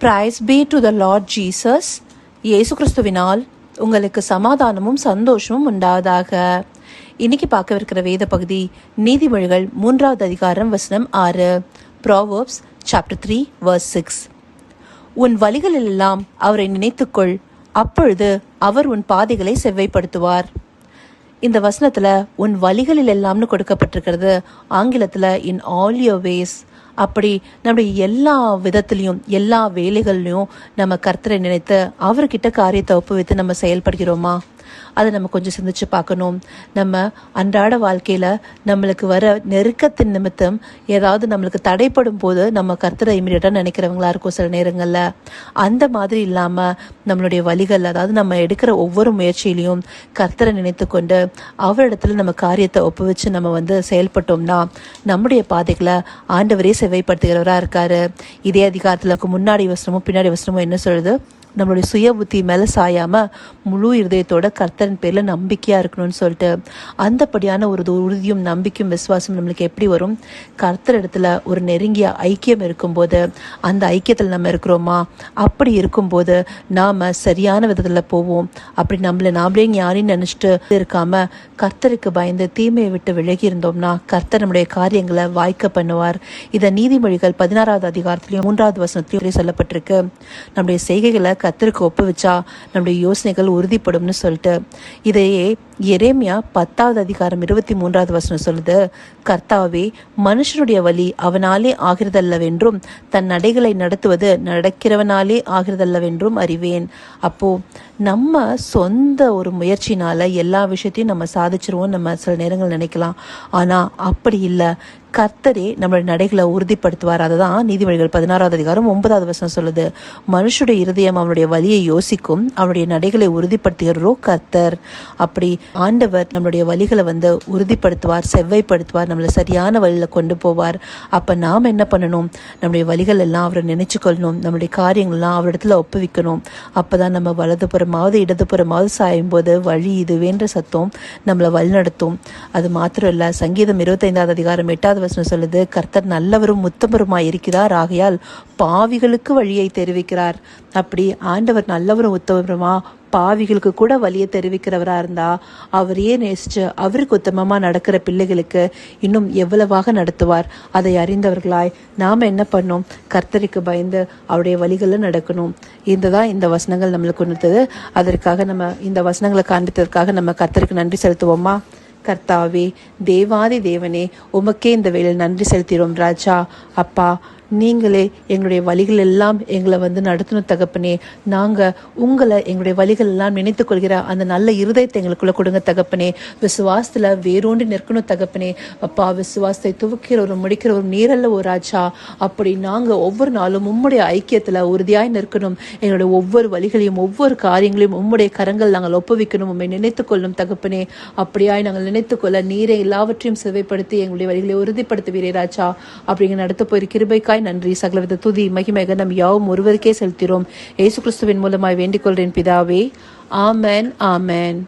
Price B to the Lord Jesus. இயேசு கிறிஸ்துவினால் உங்களுக்கு சமாதானமும் சந்தோஷமும் உண்டாவதாக. இன்னைக்கு பார்க்கவிருக்கிற வேத பகுதி நீதிமொழிகள் 3வது அதிகாரம் வசனம் 6. Proverbs chapter 3 verse 6. உன் வழிகளிலெல்லாம் அவரை நினைத்துக்கொள், அப்பொழுது அவர் உன் பாதைகளை செவ்வைப்படுத்துவார். இந்த வசனத்துல உன் வழிகளில் எல்லாம்னு கொடுக்கப்பட்டிருக்கிறது. ஆங்கிலத்துல இன் ஆல் யுவர் வேஸ். அப்படி நம்முடைய எல்லா விதத்திலையும் எல்லா வேலைகள்லையும் நம்ம கர்த்தரை நினைத்து அவர்கிட்ட காரியத்தை ஒப்புவித்து நம்ம செயல்படுகிறோமா? அதை நம்ம கொஞ்சம் சிந்திச்சு பார்க்கணும். நம்ம அன்றாட வாழ்க்கையில நம்மளுக்கு வர நெருக்கத்தின் நிமித்தம் ஏதாவது நம்மளுக்கு தடைப்படும் போது நம்ம கர்த்தரை இமீடியட்டா நினைக்கிறவங்களா இருக்கும் சில நேரங்கள்ல. அந்த மாதிரி இல்லாம நம்மளுடைய வழிகள், அதாவது நம்ம எடுக்கிற ஒவ்வொரு முயற்சியிலையும் கர்த்தரை நினைத்து கொண்டு அவரிடத்துல நம்ம காரியத்தை ஒப்புவிச்சு நம்ம செயல்பட்டோம்னா நம்முடைய பாதைகளை ஆண்டவரே செவ்வைப்படுத்துகிறவரா இருக்காரு. இதே அதிகாரத்துல முன்னாடி வசனமும் பின்னாடி வசனமும் என்ன சொல்லுது? நம்மளுடைய சுய புத்தி மேல சாயாம முழு இருதயத்தோட கர்த்தரின் பேர்ல நம்பிக்கையா இருக்கணும்னு சொல்லிட்டு, அந்தபடியான ஒரு உறுதியும் நம்பிக்கையும் விசுவாசம் நம்மளுக்கு எப்படி வரும்? கர்த்தர் இடத்துல ஒரு நெருங்கிய ஐக்கியம் இருக்கும்போது. அந்த ஐக்கியத்துல நம்ம இருக்கிறோமா? அப்படி இருக்கும்போது நாம சரியான விதத்துல போவோம். அப்படி நாமளே ஞானின்னு நினைச்சிட்டு இருக்காம கர்த்தருக்கு பயந்து தீமையை விட்டு விலகி இருந்தோம்னா கர்த்தர் நம்முடைய காரியங்களை வாய்க்க பண்ணுவார். இதை நீதிமொழிகள் 16வது அதிகாரத்திலையும் 3வது வசனத்திலையும் சொல்லப்பட்டிருக்கு. நம்முடைய செய்கைகளை கர்த்தருக்கு ஒப்புவிச்சா நம்முடைய யோசனைகள் உறுதிப்படும்னு சொல்லிட்டு. இதையே எரேமியா 10வது அதிகாரம் 23வது வசனம் சொல்லுது, கர்த்தாவே, மனுஷனுடைய வழி அவனாலே ஆகிறதல்லவென்றும் தன் நடைகளை நடத்துவது நடக்கிறவனாலே ஆகிறதல்லவென்றும் அறிவேன். அப்போ நம்ம சொந்த ஒரு முயற்சினால எல்லா விஷயத்தையும் நம்ம சாதிச்சிருவோம் நம்ம சில நேரங்கள் நினைக்கலாம். ஆனா அப்படி இல்லை. கர்த்தரே நம்மளுடைய நடைகளை உறுதிப்படுத்துவார். அதுதான் நீதிமொழிகள் 16வது அதிகாரம் 9வது வசனம் சொல்லுது. மனுஷனுடைய இருதயம் அவனுடைய வழியை யோசிக்கும், அவனுடைய நடைகளை உறுதிப்படுத்துகிறோ கர்த்தர். அப்படி ஆண்டவர் நம்மளுடைய வழிகளை உறுதிப்படுத்துவார், செவ்வைப்படுத்துவார், நம்மளை சரியான வழியில கொண்டு போவார். அப்ப நாம் என்ன பண்ணணும்? நம்முடைய வழிகள் எல்லாம் அவரை நினைச்சு கொள்ளணும், நம்மளுடைய காரியங்கள்லாம் அவரிடத்துல ஒப்புவிக்கணும். அப்பதான் நம்ம வலதுபுறமாவது இடதுபுறமாவது சாயும் போது வழி இதுவேன்ற சத்தம் நம்மளை வழிநடத்தும். அது மாத்திரம் இல்ல, சங்கீதம் 25வது அதிகாரம் 8வது வசனம் சொல்லுது, கர்த்தர் நல்லவரும் உத்தமருமாய் இருக்கிறார், ஆகையால் பாவிகளுக்கு வழியை தெரிவிக்கிறார். அப்படி ஆண்டவர் நல்லவரும் உத்தமருமா பாவிகளுக்கு கூட வழியை தெரிவிக்கிறவரா இருந்தா அவரையே நேசிச்சு அவருக்கு உத்தமமா நடக்கிற பிள்ளைகளுக்கு இன்னும் எவ்வளவாக நடத்துவார். அதை அறிந்தவர்களாய் நாம என்ன பண்ணோம்? கர்த்தருக்கு பயந்து அவருடைய வழிகளில் நடக்கணும். இந்த வசனங்கள் நம்மளுக்கு உணர்த்தது. அதற்காக நம்ம இந்த வசனங்களை காண்பித்ததற்காக நம்ம கர்த்தருக்கு நன்றி செலுத்துவோமா? கர்த்தாவே, தேவாதி தேவனே, உமக்கே இந்த வேளையில் நன்றி செலுத்திறோம் ராஜா. அப்பா, நீங்களே எங்களுடைய வழிகள் எல்லாம் எங்களை நடத்தணும் தகப்பனே. நாங்க உங்களை எங்களுடைய வழிகள் எல்லாம் நினைத்துக் கொள்கிற அந்த நல்ல இருதயத்தை எங்களுக்குள்ள கொடுங்க தகப்பனே. விசுவாசத்துல வேரூண்டி நிற்கணும் தகப்பனே. அப்பா, விசுவாசத்தை துவக்கிற ஒரு முடிக்கிற ஒரு நீரல்ல ஒரு ராஜா. அப்படி நாங்க ஒவ்வொரு நாளும் உம்முடைய ஐக்கியத்துல உறுதியாய் நிற்கணும். எங்களுடைய ஒவ்வொரு வழிகளையும் ஒவ்வொரு காரியங்களையும் உம்முடைய கரங்கள் நாங்கள் ஒப்புவிக்கணும். உண்மை நினைத்துக் கொள்ளும் தகப்பனே. அப்படியாய் நாங்கள் நினைத்துக்கொள்ள நீரை எல்லாவற்றையும் செவைப்படுத்தி எங்களுடைய வழிகளை உறுதிப்படுத்துவீரே ராஜா. அப்படிங்க நடத்த போய் கிருபைக்காய் நன்றி. சகலவித துதி மகிமை கனம் யாவும் ஒருவருக்கே செலுத்திறோம். இயேசு கிறிஸ்துவின் மூலமாய் வேண்டிக் கொள்றேன் பிதாவே. ஆமென், ஆமென்.